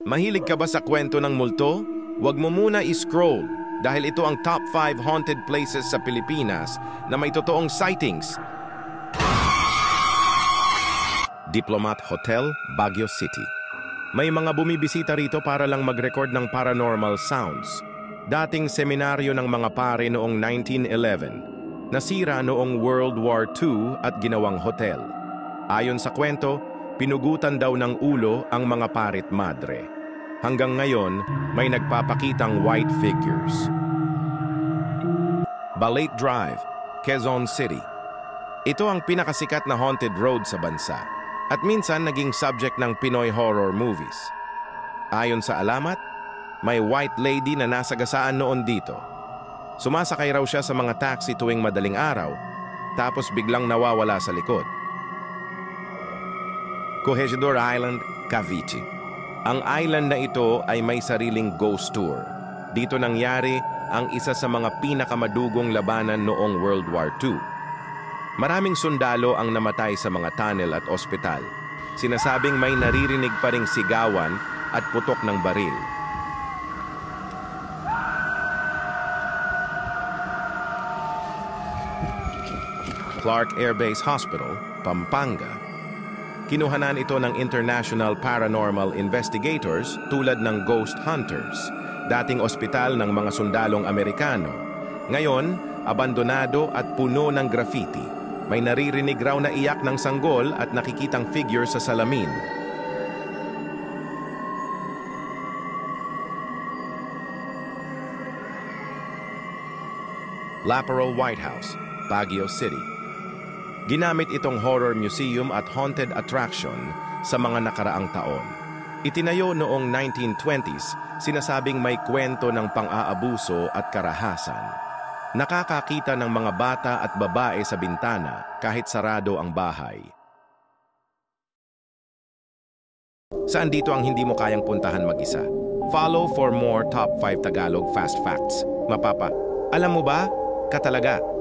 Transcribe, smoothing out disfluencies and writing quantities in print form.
Mahilig ka ba sa kwento ng multo? Huwag mo muna i-scroll dahil ito ang top 5 haunted places sa Pilipinas na may totoong sightings. Diplomat Hotel, Baguio City. May mga bumibisita rito para lang mag-record ng paranormal sounds. Dating seminaryo ng mga pare noong 1911. Nasira noong World War II at ginawang hotel. Ayon sa kwento, pinugutan daw ng ulo ang mga parit madre. Hanggang ngayon, may nagpapakitang white figures. Balete Drive, Quezon City. Ito ang pinakasikat na haunted road sa bansa at minsan naging subject ng Pinoy horror movies. Ayon sa alamat, may white lady na nasagasaan noon dito. Sumasakay raw siya sa mga taxi tuwing madaling araw, tapos biglang nawawala sa likod. Corregidor Island, Cavite. Ang island na ito ay may sariling ghost tour. Dito nangyari ang isa sa mga pinakamadugong labanan noong World War II. Maraming sundalo ang namatay sa mga tunnel at ospital. Sinasabing may naririnig pa ring sigawan at putok ng baril. Clark Air Base Hospital, Pampanga. Kinuhanan ito ng international paranormal investigators tulad ng ghost hunters, dating ospital ng mga sundalong Amerikano. Ngayon, abandonado at puno ng graffiti. May naririnig raw na iyak ng sanggol at nakikitang figure sa salamin. Laparol White House, Baguio City. Ginamit itong horror museum at haunted attraction sa mga nakaraang taon. Itinayo noong 1920s, sinasabing may kwento ng pang-aabuso at karahasan. Nakakakita ng mga bata at babae sa bintana kahit sarado ang bahay. Saan dito ang hindi mo kayang puntahan mag-isa? Follow for more Top 5 Tagalog Fast Facts. Mapapa, alam mo ba? Katalaga.